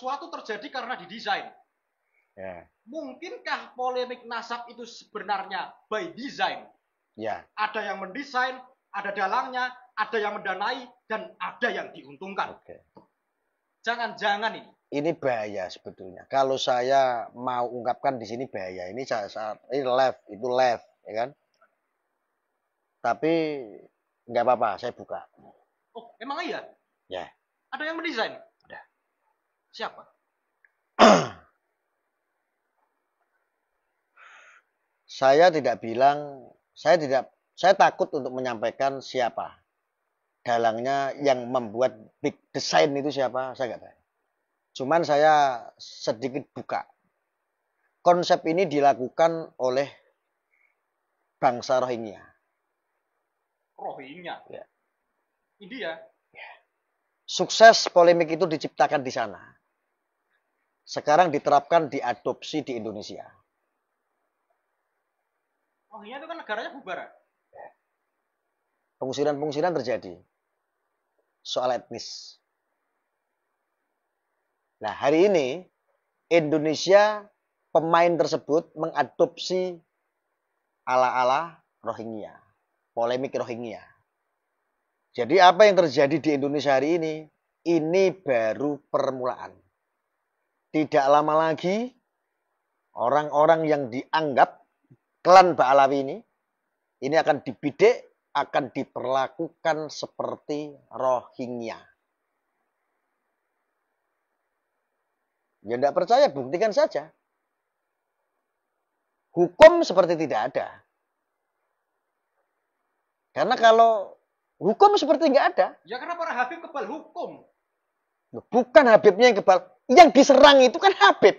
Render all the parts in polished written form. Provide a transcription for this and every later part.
suatu terjadi karena didesain. Ya. Mungkinkah polemik nasab itu sebenarnya by design? Ya. Ada yang mendesain, ada dalangnya, ada yang mendanai, dan ada yang diuntungkan. Oke. Jangan-jangan ini. Ini bahaya sebetulnya. Kalau saya mau ungkapkan di sini bahaya. Ini saat ini left, itu left, ya kan? Tapi nggak apa-apa, saya buka. Oh, emang iya? Ya. Ada yang mendesain? Ada. Siapa? Saya takut untuk menyampaikan siapa dalangnya yang membuat big design itu siapa, saya nggak tahu. Cuman saya sedikit buka. Konsep ini dilakukan oleh bangsa Rohingya. Rohingya? Ya. India? Ya. Sukses polemik itu diciptakan di sana. Sekarang diterapkan diadopsi di Indonesia. Rohingya itu kan negaranya bubar. Pengusiran-pengusiran terjadi. Soal etnis. Nah, hari ini Indonesia pemain tersebut mengadopsi ala-ala Rohingya. Polemik Rohingya. Jadi apa yang terjadi di Indonesia hari ini baru permulaan. Tidak lama lagi orang-orang yang dianggap klan Ba'alawi ini akan dibidik, akan diperlakukan seperti Rohingya. Ya tidak percaya, buktikan saja. Hukum seperti tidak ada. Karena kalau hukum seperti nggak ada. Ya karena para Habib kebal hukum. Bukan Habibnya yang kebal. Yang diserang itu kan Habib.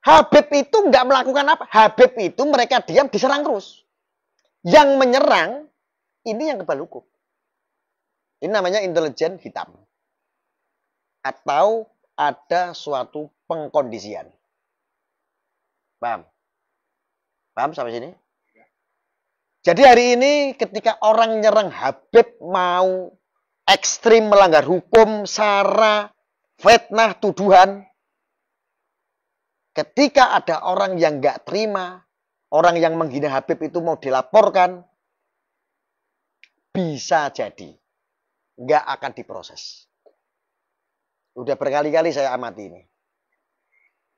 Habib itu nggak melakukan apa. Habib itu mereka diam diserang terus. Yang menyerang ini yang kebal hukum. Ini namanya intelijen hitam. Atau ada suatu pengkondisian. Paham? Paham sampai sini? Jadi hari ini ketika orang nyerang Habib mau ekstrim melanggar hukum, sara, fitnah, tuduhan. Ketika ada orang yang nggak terima, orang yang menghina Habib itu mau dilaporkan, bisa jadi nggak akan diproses. Udah berkali-kali saya amati ini.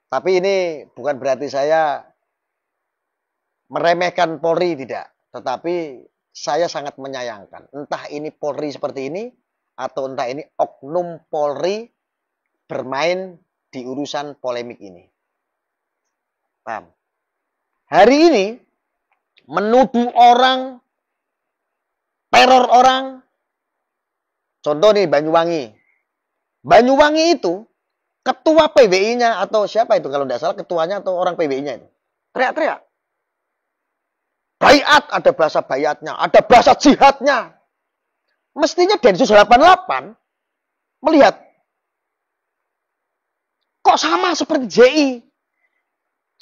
Tapi ini bukan berarti saya meremehkan Polri, tidak. Tetapi saya sangat menyayangkan. Entah ini Polri seperti ini, atau entah ini oknum Polri bermain di urusan polemik ini. Paham? Hari ini menuduh orang, teror orang. Contoh nih Banyuwangi. Banyuwangi itu ketua PBI-nya atau siapa itu kalau tidak salah ketuanya atau orang PBI-nya itu. Teriak-teriak. Bayat, ada bahasa bayatnya, ada bahasa jihadnya. Mestinya Densus 88 melihat kok sama seperti JI,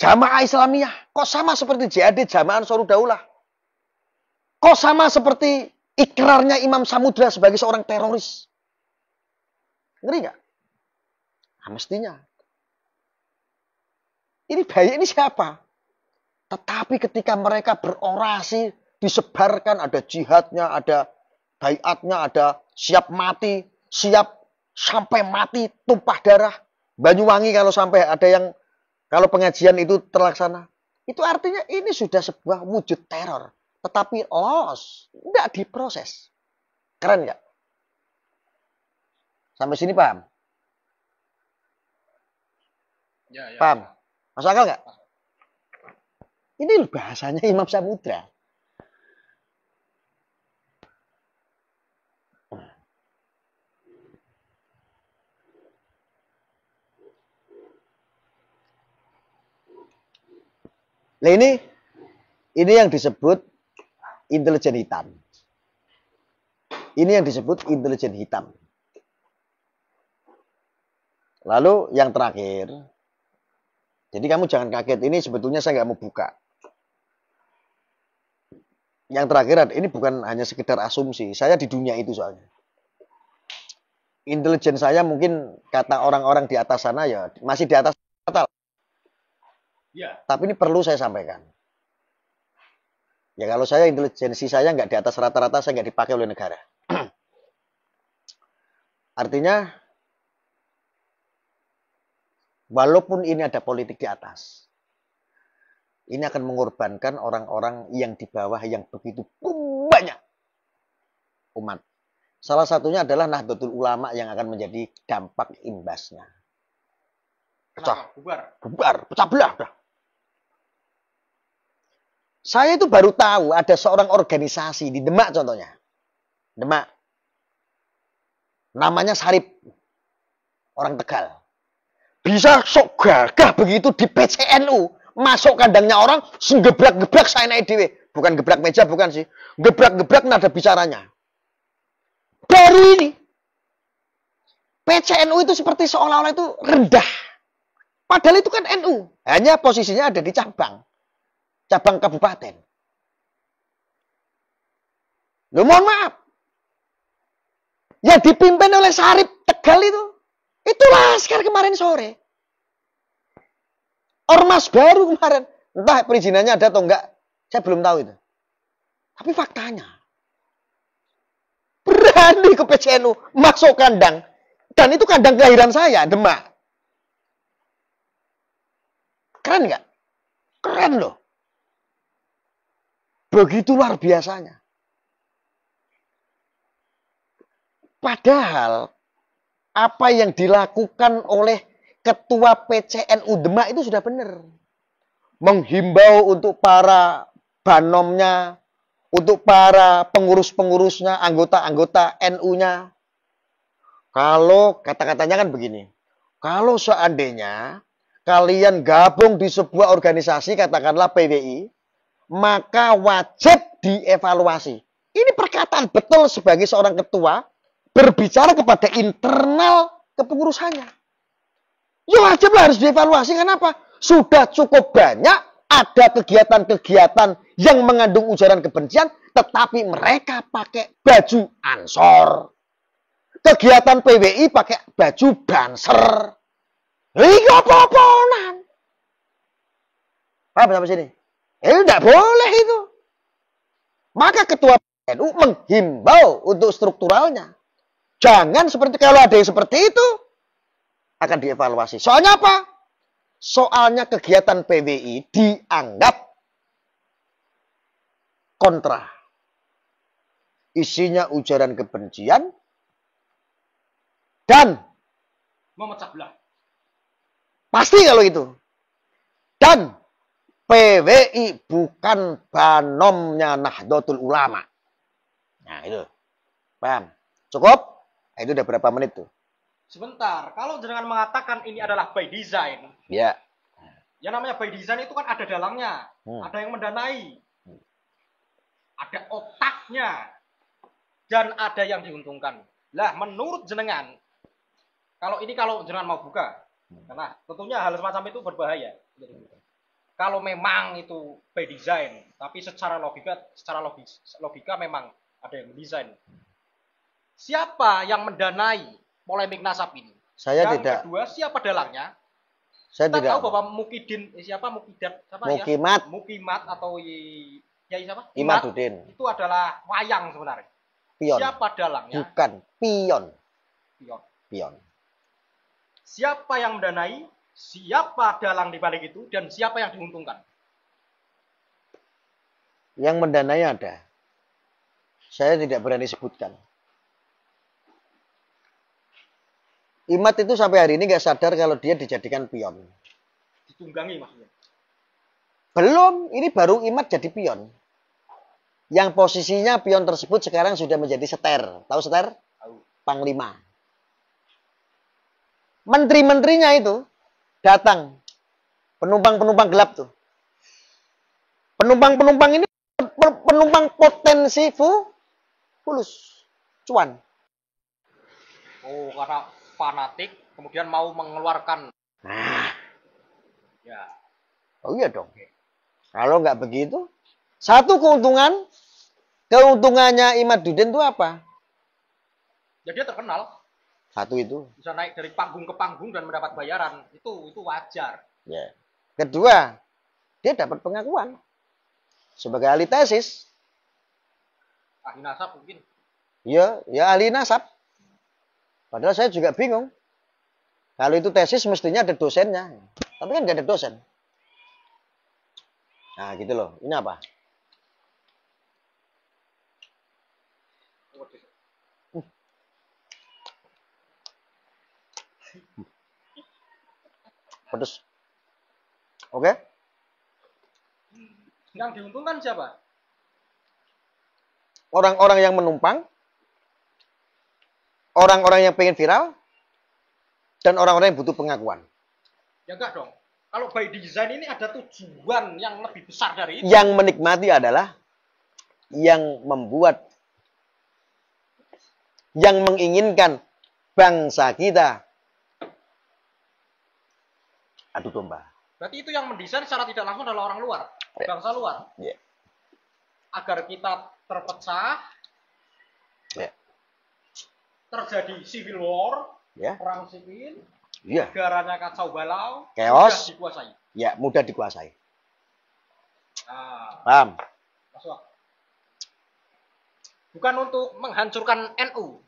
Jamaah Islamiyah, kok sama seperti JAD, Jamaah Ansarud Daulah. Kok sama seperti ikrarnya Imam Samudra sebagai seorang teroris. Ngeri nggak? Nah, mestinya. Ini bahaya, ini siapa? Tetapi ketika mereka berorasi, disebarkan, ada jihadnya, ada bayatnya, ada siap mati, siap sampai mati, tumpah darah. Banyuwangi kalau sampai ada yang, kalau pengajian itu terlaksana, itu artinya ini sudah sebuah wujud teror. Tetapi loss, tidak diproses. Keren nggak? Sampai sini paham? Ya. Paham? Masuk akal nggak? Ini bahasanya Imam Samudra. Nah ini yang disebut intelijen hitam. Ini yang disebut intelijen hitam. Lalu yang terakhir, jadi kamu jangan kaget, ini sebetulnya saya nggak mau buka. Yang terakhir, ini bukan hanya sekedar asumsi, saya di dunia itu soalnya. intelijen saya mungkin kata orang-orang di atas sana ya masih di atas rata. Ya. Tapi ini perlu saya sampaikan. Ya kalau saya intelijensi saya nggak di atas rata-rata, saya nggak dipakai oleh negara. Artinya, walaupun ini ada politik di atas, ini akan mengorbankan orang-orang yang di bawah yang begitu banyak umat. Salah satunya adalah Nahdlatul Ulama yang akan menjadi dampak imbasnya. Pecah, bubar, pecah belah. Saya itu baru tahu ada seorang organisasi di Demak contohnya. Demak. Namanya Sarip. Orang Tegal. Bisa sok gagah begitu di PCNU. Masuk kandangnya orang, gebrak-gebrak saya naik dewe. Bukan gebrak meja, bukan sih. Gebrak-gebrak nada bicaranya. Baru ini. PCNU itu seperti seolah-olah itu rendah. Padahal itu kan NU. Hanya posisinya ada di cabang. Cabang kabupaten. Loh mohon maaf. Ya dipimpin oleh Sarip Tegal itu. Itulah sekarang kemarin sore. Ormas baru kemarin. Entah perizinannya ada atau enggak. Saya belum tahu itu. Tapi faktanya. Berani ke PCNU. Masuk kandang. Dan itu kandang kelahiran saya. Demak. Keren enggak? Keren loh. Begitu luar biasanya. Padahal apa yang dilakukan oleh ketua PCNU Demak itu sudah benar. Menghimbau untuk para banomnya, untuk para pengurus-pengurusnya, anggota-anggota NU-nya. Kalau kata-katanya kan begini. Kalau seandainya kalian gabung di sebuah organisasi, katakanlah PWI, maka wajib dievaluasi. Ini perkataan betul sebagai seorang ketua berbicara kepada internal kepengurusannya. Ya wajiblah harus dievaluasi. Kenapa? Sudah cukup banyak ada kegiatan-kegiatan yang mengandung ujaran kebencian, tetapi mereka pakai baju ansor. Kegiatan PWI pakai baju banser. Ini apa-apaan? Paham sampai sini? Tidak boleh itu. Maka ketua PNU menghimbau untuk strukturalnya. Jangan seperti kalau ada yang seperti itu akan dievaluasi. Soalnya apa? Soalnya kegiatan PWI dianggap kontra. Isinya ujaran kebencian dan memecah belah. Pasti kalau itu. Dan PWI bukan banomnya Nahdlatul Ulama. Nah itu. Paham? Cukup? Nah, itu udah berapa menit tuh? Sebentar. Kalau jenengan mengatakan ini adalah by design. Ya. Yang namanya by design itu kan ada dalangnya. Ada yang mendanai. Ada otaknya. Dan ada yang diuntungkan. Lah menurut jenengan. Kalau jenengan mau buka. Karena tentunya hal semacam itu berbahaya. Kalau memang itu by design, tapi secara logika memang ada yang mendesain. Siapa yang mendanai polemik nasab ini? Saya yang tidak. Kedua, siapa dalangnya? Saya Kita tidak. tahu bahwa Mukimat atau siapa? Imaduddin. Itu adalah wayang sebenarnya. Pion. Siapa dalangnya? Bukan, pion. Pion. Siapa yang mendanai? Siapa dalang di balik itu dan siapa yang diuntungkan? Yang mendanai ada. Saya tidak berani sebutkan. Imat itu sampai hari ini nggak sadar kalau dia dijadikan pion. Ditunggangi maksudnya? Belum, ini baru Imat jadi pion. Yang posisinya pion tersebut sekarang sudah menjadi seter. Tahu seter? Tahu. Panglima. Menteri-menterinya itu datang. Penumpang-penumpang gelap tuh. Penumpang-penumpang ini penumpang potensi fulus. Cuan. Oh, karena fanatik kemudian mau mengeluarkan. Nah. Ya. Oh iya dong. Kalau nggak begitu, satu keuntungannya Imaduddin itu apa? Ya dia terkenal. Satu itu. Bisa naik dari panggung ke panggung dan mendapat bayaran. Itu wajar. Ya. Kedua, dia dapat pengakuan sebagai ahli tesis. Ahli nasab mungkin. Ya ahli nasab. Padahal saya juga bingung. Kalau itu tesis mestinya ada dosennya. Tapi kan nggak ada dosen. Nah gitu loh. Ini apa? Pedes. Oke? Yang diuntungkan siapa? Orang-orang yang menumpang, orang-orang yang pengen viral, dan orang-orang yang butuh pengakuan. Ya enggak dong. Kalau by design ini ada tujuan yang lebih besar dari itu. Yang menikmati adalah yang membuat, yang menginginkan bangsa kita adu domba. Berarti itu yang mendesain secara tidak langsung adalah orang luar, bangsa luar. Yeah. Agar kita terpecah, Yeah. terjadi civil war, Yeah. perang sipil, Yeah. negaranya kacau balau, Chaos. mudah dikuasai. Ya, mudah dikuasai. Nah, Paham? masuk. Bukan untuk menghancurkan NU.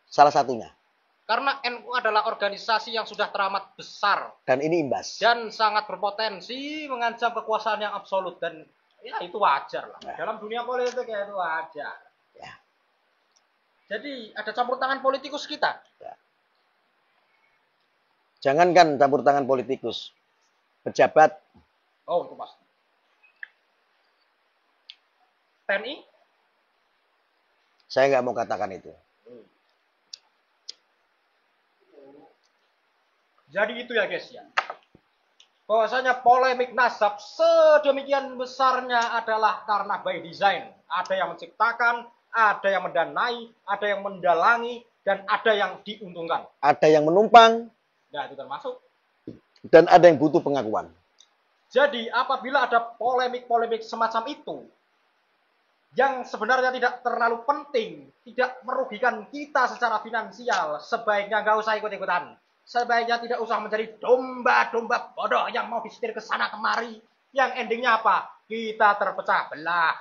Salah satunya. Karena NU adalah organisasi yang sudah teramat besar Dan ini imbas. dan sangat berpotensi mengancam kekuasaan yang absolut, dan ya itu wajar lah. Ya. Dalam dunia politik ya itu wajar. Ya. Jadi ada campur tangan politikus kita. Ya. Jangankan campur tangan politikus, pejabat. Oh itu pasti. TNI? Saya nggak mau katakan itu. Jadi itu ya guys ya. Bahwasanya polemik nasab sedemikian besarnya adalah karena by design. Ada yang menciptakan, ada yang mendanai, ada yang mendalangi, dan ada yang diuntungkan. Ada yang menumpang, Nah itu termasuk. dan ada yang butuh pengakuan. Jadi apabila ada polemik-polemik semacam itu, yang sebenarnya tidak terlalu penting, tidak merugikan kita secara finansial, sebaiknya nggak usah ikut-ikutan. Sebaiknya tidak usah menjadi domba-domba bodoh yang mau disetir ke sana kemari. Yang endingnya apa? Kita terpecah belah.